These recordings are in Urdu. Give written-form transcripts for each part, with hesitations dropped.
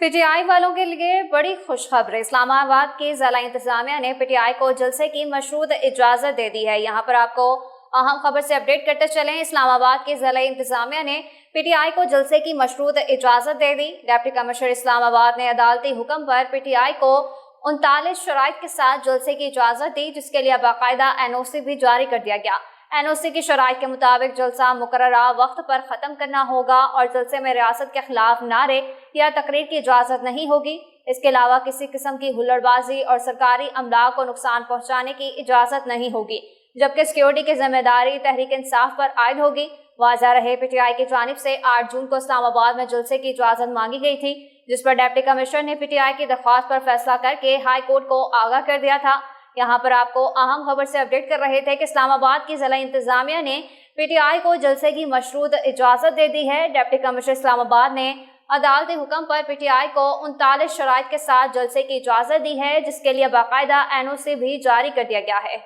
PTI والوں کے لیے بڑی خوشخبری۔ اسلام آباد کی ضلع انتظامیہ نے PTI کو جلسے کی مشروط اجازت دے دی ہے۔ یہاں پر آپ کو اہم خبر سے اپڈیٹ کرتے چلیں۔ اسلام آباد کی ضلع انتظامیہ نے PTI کو جلسے کی مشروط اجازت دے دی۔ ڈپٹی کمشنر اسلام آباد نے عدالتی حکم پر PTI کو 39 شرائط کے ساتھ جلسے کی اجازت دی، جس کے لیے باقاعدہ NOC بھی جاری کر دیا گیا۔ NOC کی شرائط کے مطابق جلسہ مقررہ وقت پر ختم کرنا ہوگا اور جلسے میں ریاست کے خلاف نعرے یا تقریر کی اجازت نہیں ہوگی۔ اس کے علاوہ کسی قسم کی ہلڑ بازی اور سرکاری املاک کو نقصان پہنچانے کی اجازت نہیں ہوگی، جبکہ سیکیورٹی کی ذمہ داری تحریک انصاف پر عائد ہوگی۔ واضح رہے، PTI کی جانب سے 8 جون کو اسلام آباد میں جلسے کی اجازت مانگی گئی تھی، جس پر ڈپٹی کمشنر نے PTI کی درخواست پر فیصلہ کر کے ہائی کورٹ کو آگاہ کر دیا تھا۔ یہاں پر آپ کو اہم خبر سے اپڈیٹ کر رہے تھے کہ اسلام آباد کی ضلع انتظامیہ نے PTI کو جلسے کی مشروط اجازت دے دی ہے۔ ڈپٹی کمشنر اسلام آباد نے عدالتی حکم پر PTI کو 39 شرائط کے ساتھ جلسے کی اجازت دی ہے، جس کے لیے باقاعدہ NOC بھی جاری کر دیا گیا ہے۔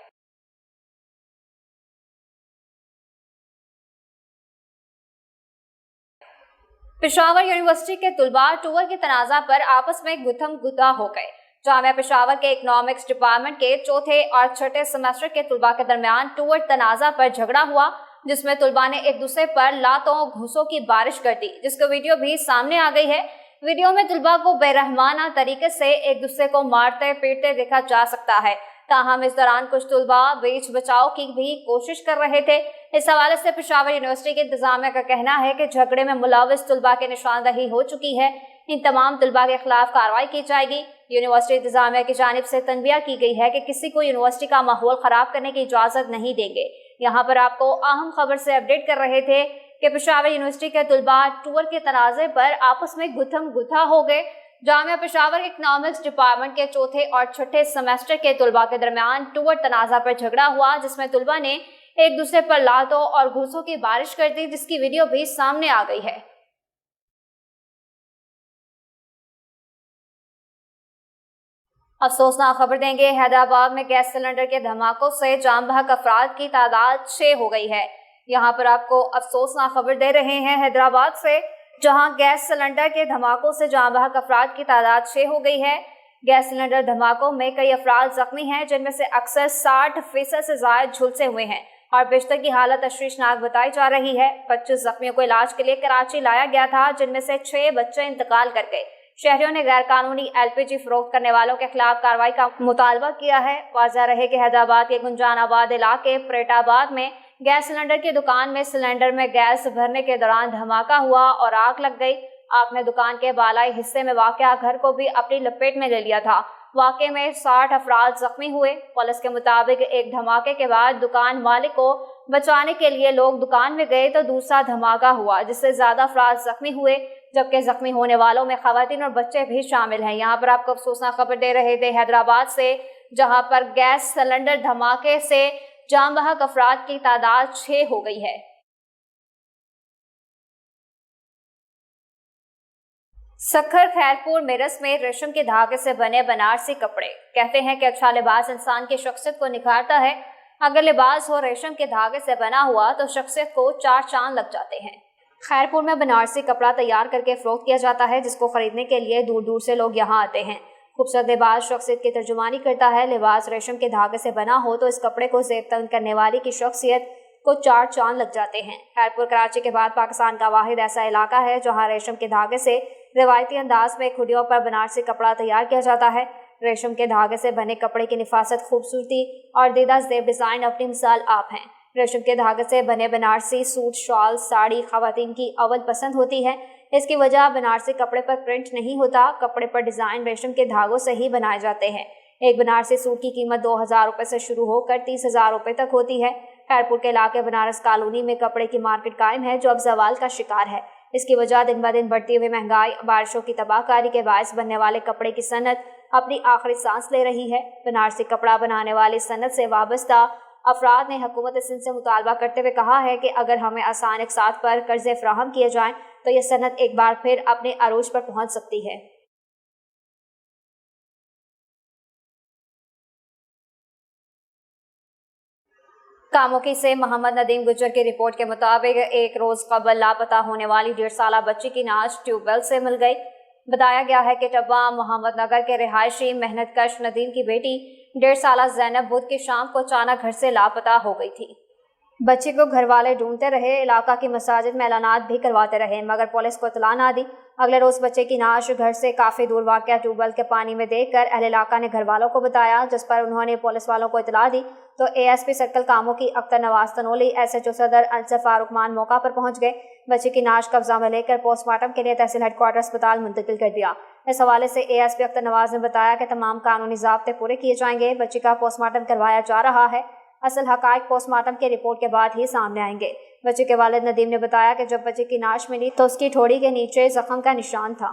پشاور یونیورسٹی کے طلباء ٹور کے تنازع پر آپس میں گتھم گتھا ہو گئے۔ جامعہ پشاور کے اکنامکس ڈپارٹمنٹ کے چوتھے اور چھٹے سیمسٹر کے طلباء کے درمیان ٹور تنازع پر جھگڑا ہوا، جس میں طلباء نے ایک دوسرے پر لاتوں گھوسوں کی بارش کر دی، جس کی ویڈیو بھی سامنے آ گئی ہے۔ ویڈیو میں طلباء کو بے رحمانہ طریقے سے ایک دوسرے کو مارتے پیٹتے دیکھا جا سکتا ہے۔ تاہم اس دوران کچھ طلباء بیچ بچاؤ کی بھی کوشش کر رہے تھے۔ اس حوالے سے پشاور یونیورسٹی کی انتظامیہ کا کہنا ہے کہ جھگڑے میں ملوث طلباء کی نشاندہی ہو چکی ہے۔ ان تمام طلباء کے خلاف کارروائی کی جائے گی۔ یونیورسٹی انتظامیہ کی جانب سے تنبیہ کی گئی ہے کہ کسی کو یونیورسٹی کا ماحول خراب کرنے کی اجازت نہیں دیں گے۔ یہاں پر آپ کو اہم خبر سے اپڈیٹ کر رہے تھے کہ پشاور یونیورسٹی کے طلباء ٹور کے تنازع پر آپس میں گتھم گتھا ہو گئے۔ جامعہ پشاور اکنامکس ڈپارٹمنٹ کے چوتھے اور چھٹے سیمسٹر کے طلباء کے درمیان ٹور تنازع پر جھگڑا ہوا، جس میں طلباء نے ایک دوسرے پر لاتوں اور گھوسوں کی بارش کر دی، جس کی ویڈیو بھی سامنے آ گئی ہے۔ افسوسناک خبر دیں گے، حیدرآباد میں گیس سلنڈر کے دھماکوں سے جان بحق افراد کی تعداد 6 ہو گئی ہے۔ یہاں پر آپ کو افسوسناک خبر دے رہے ہیں حیدرآباد سے، جہاں گیس سلنڈر کے دھماکوں سے جان بحق افراد کی تعداد 6 ہو گئی ہے۔ گیس سلنڈر دھماکوں میں کئی افراد زخمی ہیں، جن میں سے اکثر 60% سے زائد جھلسے ہوئے ہیں اور بیشتر کی حالت تشویشناک بتائی جا رہی ہے۔ 25 زخمیوں کو علاج کے لیے کراچی لایا گیا تھا، جن میں سے 6 بچے انتقال کر گئے۔ شہریوں نے غیر قانونی LPG فروخت کرنے والوں کے خلاف کارروائی کا مطالبہ کیا ہے۔ واضح رہے کہ حیدرآباد کے گنجان آباد علاقے پریٹ آباد میں گیس سلنڈر کی دکان میں سلنڈر میں گیس بھرنے کے دوران دھماکہ ہوا اور آگ لگ گئی۔ آگ نے دکان کے بالائی حصے میں واقع گھر کو بھی اپنی لپیٹ میں لے لیا تھا۔ واقعے میں 60 افراد زخمی ہوئے۔ پولیس کے مطابق ایک دھماکے کے بعد دکان مالک کو بچانے کے لیے لوگ دکان میں گئے تو دوسرا دھماکہ ہوا، جس سے زیادہ افراد زخمی ہوئے، جبکہ زخمی ہونے والوں میں خواتین اور بچے بھی شامل ہیں۔ یہاں پر آپ کو افسوسناک خبر دے رہے تھے حیدرآباد سے، جہاں پر گیس سلنڈر دھماکے سے جان بحق افراد کی تعداد 6 ہو گئی ہے۔ سکھر خیرپور میرس میں ریشم کے دھاگے سے بنے بنارسی کپڑے۔ کہتے ہیں کہ اچھا لباس انسان کی شخصیت کو نکھارتا ہے۔ اگر لباس ہو ریشم کے دھاگے سے بنا ہوا تو شخصیت کو 4 چاند لگ جاتے ہیں۔ خیرپور میں بنارسی کپڑا تیار کر کے فروخت کیا جاتا ہے، جس کو خریدنے کے لیے دور دور سے لوگ یہاں آتے ہیں۔ خوبصورت لباس شخصیت کی ترجمانی کرتا ہے۔ لباس ریشم کے دھاگے سے بنا ہو تو اس کپڑے کو زیب تن کرنے والی کی شخصیت کو 4 چاند لگ جاتے ہیں۔ خیرپور کراچی کے بعد پاکستان کا واحد ایسا علاقہ ہے جہاں ریشم کے دھاگے سے روایتی انداز میں کھڈیوں پر بنارسی کپڑا تیار کیا جاتا ہے۔ ریشم کے دھاگے سے بنے کپڑے کی نفاست، خوبصورتی اور دیدہ زیب ڈیزائن اپنی مثال آپ ہیں۔ ریشم کے دھاگے سے بنے بنارسی سوٹ، شال، ساڑی خواتین کی اول پسند ہوتی ہے۔ اس کی وجہ بنارسی کپڑے پر پرنٹ نہیں ہوتا، کپڑے پر ڈیزائن ریشم کے دھاگوں سے ہی بنائے جاتے ہیں۔ ایک بنارسی سوٹ کی قیمت 2000 روپے سے شروع ہو کر 30,000 روپے تک ہوتی ہے۔ خیرپور کے علاقے بنارس کالونی میں کپڑے کی مارکیٹ قائم ہے، جو اب زوال کا شکار ہے۔ اس کی وجہ دن بدن بڑھتی ہوئی مہنگائی، بارشوں کی تباہ کاری کے باعث بننے والے کپڑے کی صنعت اپنی آخری سانس لے رہی ہے۔ بنارسی کپڑا بنانے والی صنعت سے وابستہ افراد نے حکومت سندھ سے مطالبہ کرتے ہوئے کہا ہے کہ اگر ہمیں آسان اقساط پر قرضے فراہم کیے جائیں تو یہ صنعت ایک بار پھر اپنے عروج پر پہنچ سکتی ہے۔ کاموکی سے محمد ندیم گجر کی رپورٹ کے مطابق ایک روز قبل لاپتہ ہونے والی 1.5 سالہ بچی کی نعش ٹیوب ویل سے مل گئی۔ بتایا گیا ہے کہ ٹبا محمد نگر کے رہائشی محنت کش ندیم کی بیٹی 1.5 سالہ زینب بدھ کی شام کو اچانک گھر سے لاپتہ ہو گئی تھی۔ بچی کو گھر والے ڈھونڈتے رہے، علاقہ کی مساجد میں اعلانات بھی کرواتے رہے مگر پولیس کو اطلاع نہ دی۔ اگلے روز بچے کی نعش گھر سے کافی دور واقع ٹیوب ویل کے پانی میں دیکھ کر اہل علاقہ نے گھر والوں کو بتایا، جس پر انہوں نے پولیس والوں کو اطلاع دی تو ASP سرکل کاموں کی اختر نواز تنولی SHO صدر انصر فاروق مان موقع پر پہنچ گئے۔ بچے کی نعش قبضہ میں لے کر پوسٹ مارٹم کے لیے تحصیل ہیڈ کوارٹر اسپتال منتقل کر دیا۔ اس حوالے سے ASP اختر نواز نے بتایا کہ تمام قانونی ضابطے پورے کیے جائیں گے، بچی کا پوسٹ مارٹم کروایا جا رہا ہے، اصل حقائق پوسٹ مارٹم کی رپورٹ کے بعد ہی سامنے آئیں گے۔ بچے کے والد ندیم نے بتایا کہ جب بچے کی نعش ملی تو اس کی ٹھوڑی کے نیچے زخم کا نشان تھا۔